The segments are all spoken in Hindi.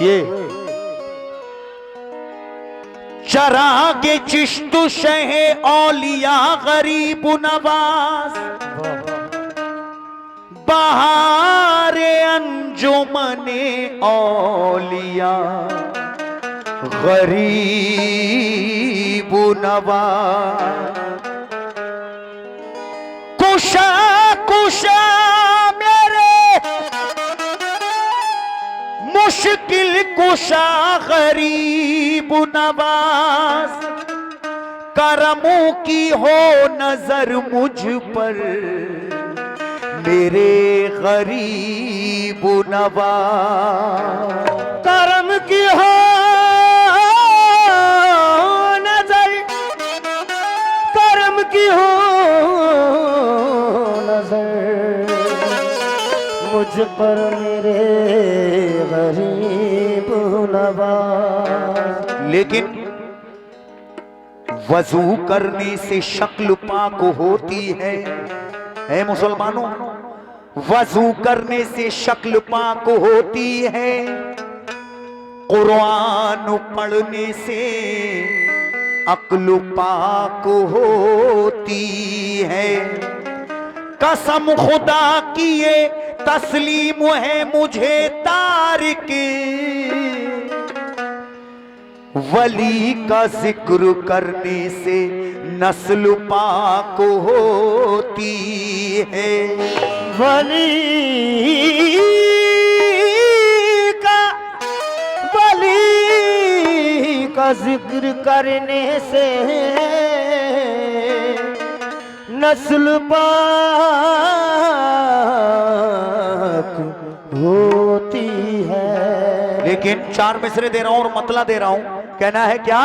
ये चरागे चिश्त शहे औलिया गरीब नवाज, बहारे अंजुमने औलिया गरीब नवाज। कुशा कुशा मेरे मुश्किल कुशा गरीब नवाज, करमों की हो नजर मुझ पर मेरे गरीब नवाज। करम की हो नजर, करम की हो नजर मुझ पर मेरे गरीब नवाज। लेकिन वजू करने से शक्ल पाक होती है मुसलमानों, वजू करने से शक्ल पाक होती है, कुरान पढ़ने से अक्ल पाक होती है। कसम खुदा की ये तस्लीम है मुझे तारिक, वली का जिक्र करने से नस्ल पाक होती है। वली का जिक्र करने से नस्ल पाक होती है। लेकिन 4 मिसरे दे रहा हूं और मतला दे रहा हूं, कहना है क्या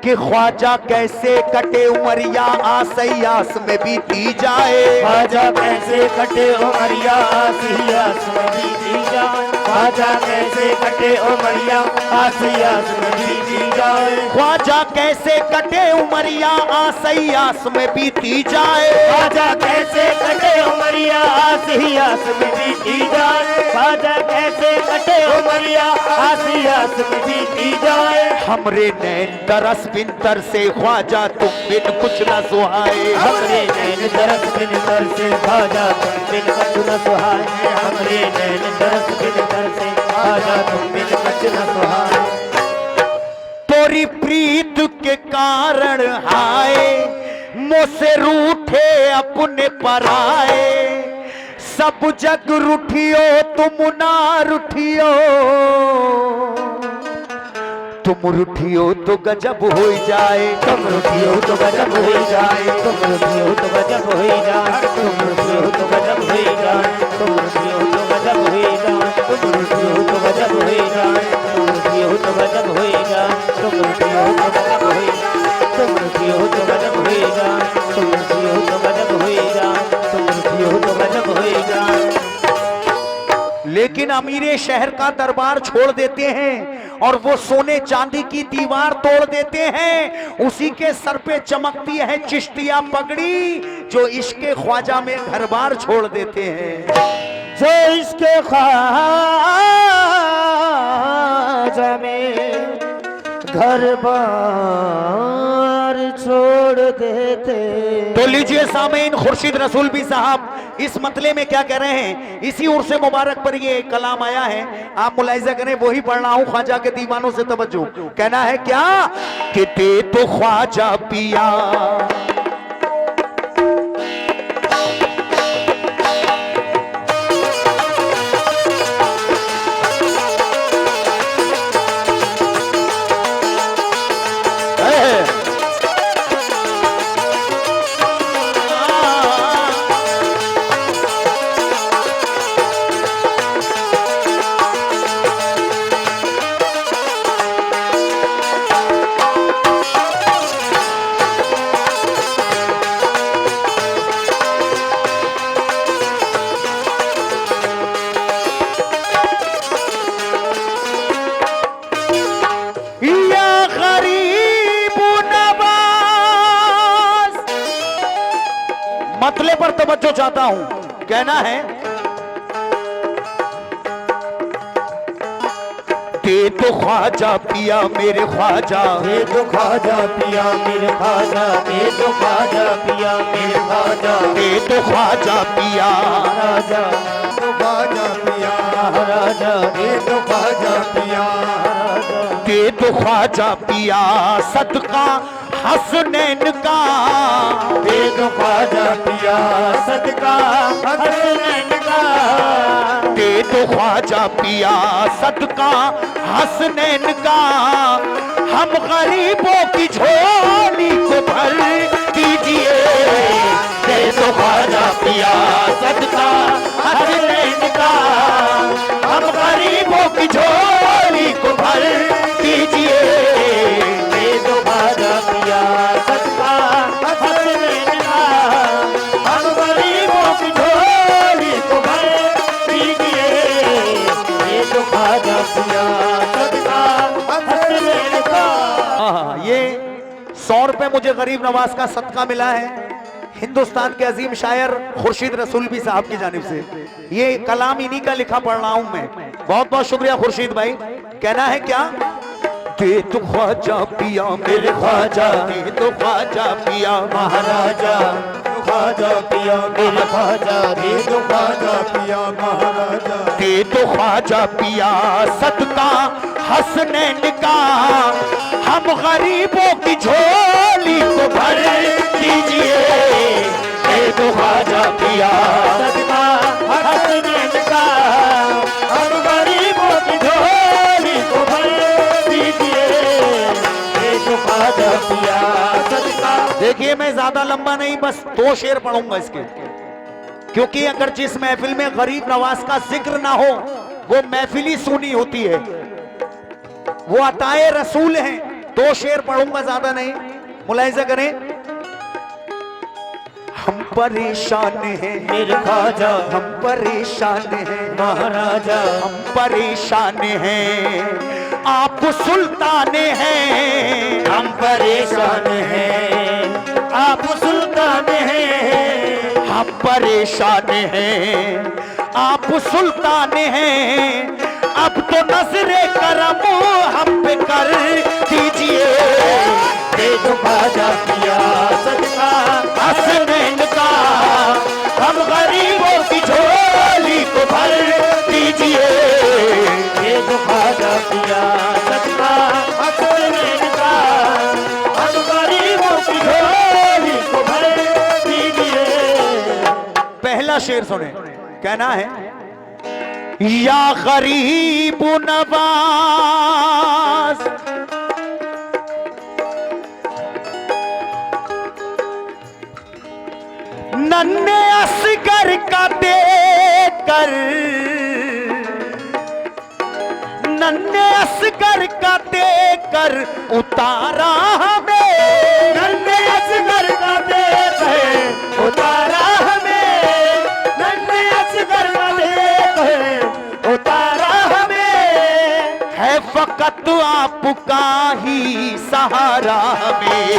कि ख्वाजा कैसे कटे उमरिया आसयास में बीती जाए, ख्वाजा कैसे कटे उमरिया आसयास में बीती जाए, ख्वाजा कैसे कटे उमरिया आसयास में बीती जाए, ख्वाजा कैसे कटे उमरिया आसयास में बीती जाए, ख्वाजा कैसे कटे उमरिया आसयास में बीती जाए, ख्वाजा कैसे कटे उमरिया आसयास में बीती जाए। हमरे नैन तरस बिंतर से ख्वाजा तुम बिन कुछ न सुहाए, हमरे नैन तरस बिंतर से ख्वाजा तुम बिन कुछ न सुहाए, हमरे नैन तरस बिंतर से ख्वाजा तुम बिन कुछ न सुहाए। तोरी प्रीत के कारण आए मुझसे रूठे अपने पराए, सब जग रूठियो तुम ना रूठियो, तुम रूठियो तो गजब हो जाए, तुम रूठियो तो गजब हो जाए, तुम रूठियो तो गजब हो जाए, तुम रूठियो तो गजब हो जाए, तुम रूठियो तो गजब हो जाए, तुम रूठियो तो गजब हो जाए, तुम रूठियो तो गजब हो जाए, तुम रूठियो तो गजब हो जाए, तुम रूठियो तो गजब हो जाए, तुम रूठियो तो गजब हो जाए, तुम रूठियो तो गजब हो जाए। लेकिन अमीरे शहर का दरबार छोड़ देते हैं और वो सोने चांदी की दीवार तोड़ देते हैं। उसी के सर पे चमकती है चिश्तिया पगड़ी, जो इसके ख्वाजा में घर बार छोड़ देते हैं, जो इसके ख्वाजा में घर बार छोड़ देते। तो लीजिए सामीन, खुर्शीद रसूलवी साहब इस मतले में क्या कह रहे हैं, इसी उर्स मुबारक पर ये कलाम आया है, आप मुलाहिजा करें, वही पढ़ रहा हूं, ख्वाजा के दीवानों से तवज्जो। कहना है क्या कि दे तो ख्वाजा पिया मतले पर तवज्जो चाहता हूं। कहना है दे तो ख्वाजा पिया मेरे ख्वाजा, दे तो ख्वाजा पिया मेरे ख्वाजा, दे तो ख्वाजा पिया मेरे ख्वाजा, दे तो ख्वाजा पिया राजा तो ख्वाजा पिया राजा, दे तो ख्वाजा पिया राजा, दे तो ख्वाजा पिया सदका हसनैन का, दे तो ख्वाजा पिया सदका हसनैन का, दे तो ख्वाजा पिया सदका हसनैन का, हम गरीबों की झोली को भर दीजिए, दे तो ख्वाजा पिया सदका हसनैन का, हम गरीबों की झोली को भर दीजिए, दे तो ख्वाजा पिया सदका हसनैन का, हम गरीबों की झोली को भर दीजिए, दे तो ख्वाजा पिया सदका हसनैन का। ये 100 रुपए मुझे गरीब नवाज का सदका मिला है हिंदुस्तान के अजीम शायर खुर्शीद रसूलवी साहब की जानिब से। ये कलाम इन्हीं का लिखा पढ़ रहा हूं मैं। बहुत बहुत शुक्रिया खुर्शीद भाई। कहना है क्या? दे तो ख्वाजा पिया मेरे ख्वाजा, दे तो ख्वाजा पिया महाराजा ख्वाजा पिया मेरे ख्वाजा, दे तो ख्वाजा पिया महाराजा, दे तो ख्वाजा पिया सदका हसनैन का, हम गरीबों की झोली को भर दीजिए, दे तो ख्वाजा पिया सदका हसनैन का, हम गरीबों की झोली को भर दीजिए, दे तो ख्वाजा पिया सदका। देखिए मैं ज्यादा लंबा नहीं, बस 2 शेर पढ़ूंगा इसके, क्योंकि अगर जिस महफिल में गरीब नवाज का जिक्र ना हो वो महफिल ही सूनी होती है। वो अताए रसूल हैं। 2 शेर पढ़ूंगा, ज्यादा नहीं, मुलाहिजा करें। हम परेशान हैं मेरे ख्वाजा, हम परेशान हैं महाराजा, हम परेशान हैं, आप सुल्तान हैं, हम परेशान हैं, आप सुल्तान हैं, हम परेशान हैं, आप सुल्तान हैं, अब तो नजरे करम हम पे कर दीजिए, दे तो ख्वाजा पिया सदका हसनैन का, हम गरीबों की झोली को भर दीजिए, दे तो ख्वाजा पिया सदका हसनैन का, हम गरीबों की झोली को भर दीजिए। पहला शेर सुने। कहना है या गरीब नवाज नन्हे असगर का देकर, नन्हे असगर का देकर उतारा हमें, नन्हे असगर का देकर उतारा हमें, नन्हे असगर का देकर उतारा हमें, है फकत आपका ही सहारा हमें,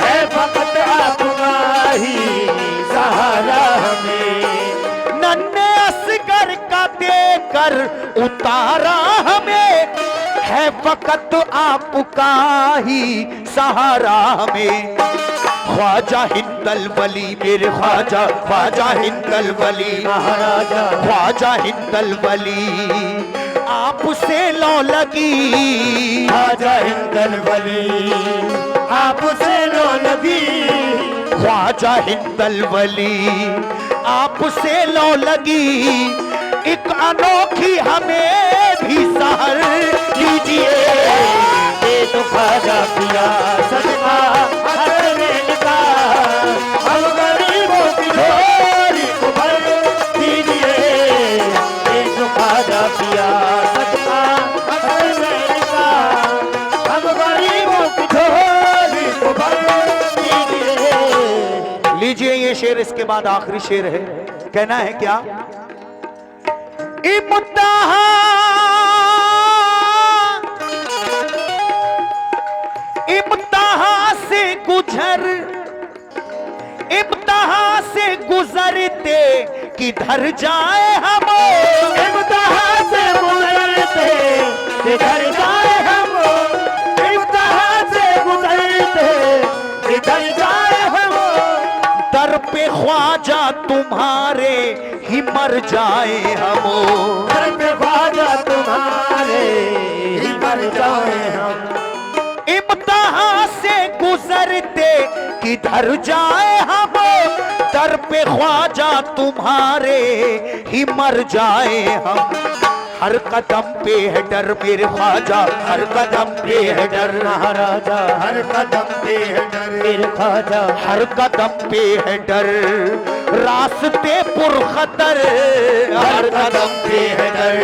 है फकत आपका ही सहारा हमें, नन्हे असगर का देकर उतारा हमें, है फकत आपका ही सहारा हमें, ख्वाजा हिंदल वली मेरे ख्वाजा, ख्वाजा हिंदल वली महाराजा, ख्वाजा हिंदल वली आपसे लौ लगी, ख्वाजा हिंदल वली आपसे लो लगी, ख्वाजा हिंदल वली आपसे लौ लगी, एक अनोखी हमें भी सहर लीजिए, दे तो ख्वाजा पिया सदका हसनैन का, हम गरीबों की झोली को भर दीजिए, दे तो ख्वाजा पिया सदका हसनैन का, हम गरीबों की झोली को भर दीजिए। लीजिए ये शेर, इसके बाद आखिरी शेर है। कहना है क्या? इम्तिहान इम्तिहान से गुजर, इम्तिहान से गुजरते किधर जाए हम, इम्तिहान से गुजरते जिधर जाए हम इम्तिहान से गुजरते, जिधर जाए हम दर पे ख्वाजा तुम्हारे ही मर जाए हम, दर पे ख्वाजा तुम्हारे ही मर जाए हम, इम्तिहान से गुजरते किधर जाए हम, दर पे ख्वाजा तुम्हारे ही मर जाए हम। हर कदम पे है डर मेरे ख्वाजा, हर कदम पे है डर महाराजा, हर कदम पे है डर मेरे ख्वाजा, हर कदम पे है डर, रास्ते पुरखतर हर कदम पे है डर,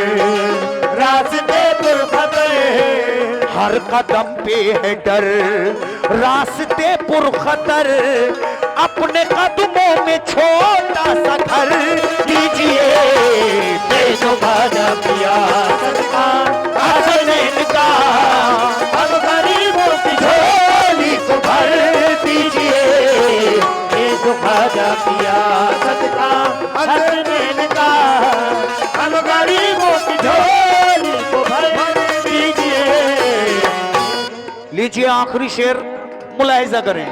रास्ते पुरखतर हर कदम पे है डर, रास्ते पुरखतर, अपने कदमों में छोटा सा घर दीजिए, दे दो ख्वाजा पिया सदका हसनैन का, हम गरीबों की झोली को भर दीजिए, दे दो ख्वाजा पिया सदका हसनैन का, हम गरीबों की झोली को भर दीजिए। लीजिए आखिरी शेर मुलाहिजा करें।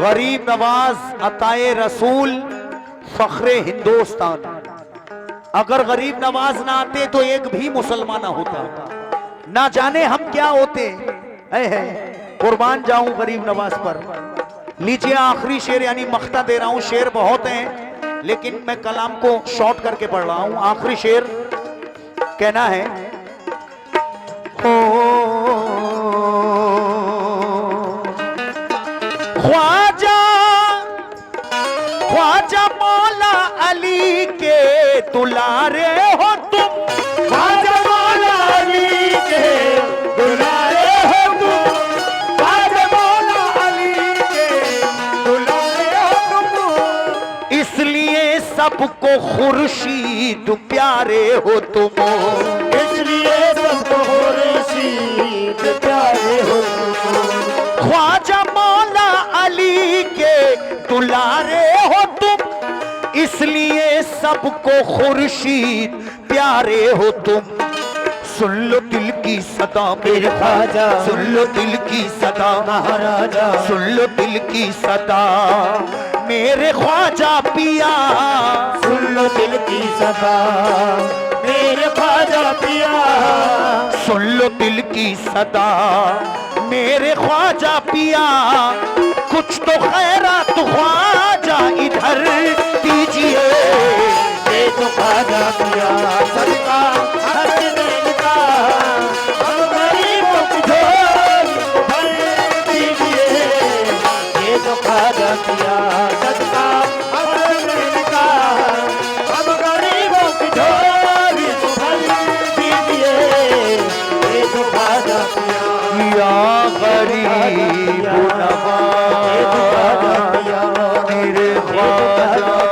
गरीब नवाज अताए रसूल फख्रे हिंदुस्तान। अगर गरीब नवाज ना आते तो एक भी मुसलमान ना होता, ना जाने हम क्या होते। है कुर्बान जाऊं गरीब नवाज पर। लीजिए आखिरी शेर यानी मख्ता दे रहा हूं, शेर बहुत हैं लेकिन मैं कलाम को शॉर्ट करके पढ़ रहा हूं। आखिरी शेर कहना है, ख्वाजा ख्वाजा मौला अली के दुलारे हो तुम, ख्वाजा मौला अली के दुलारे हो तुम, ख्वाजा मौला अली के दुलारे हो तुम, इसलिए सबको खुर्शीद प्यारे हो तुम, इसलिए सबको खुर्शीद प्यारे हो तुम, ख्वाजा मौला अली के दुलारे हो तुम, इसलिए सबको खुर्शीद प्यारे हो तुम। सुन लो दिल की सदा मेरे ख्वाजा, सुन लो दिल की सदा महाराजा, सुन लो दिल की सदा मेरे ख्वाजा पिया, सुन लो दिल की सदा मेरे ख्वाजा पिया, सुन लो दिल की सदा मेरे ख्वाजा पिया, कुछ तो खैरात ख्वाजा इधर दीजिए, दे दो ख्वाजा पिया सदका हसनैन का, हम गरीबों की झोली को भर दीजिए, दे दो ख्वाजा पिया सदका हसनैन का, हम गरीबों की झोली को भर दीजिए, दे दो ख्वाजा पिया या गरीब नवाज मेरे ख्वाजा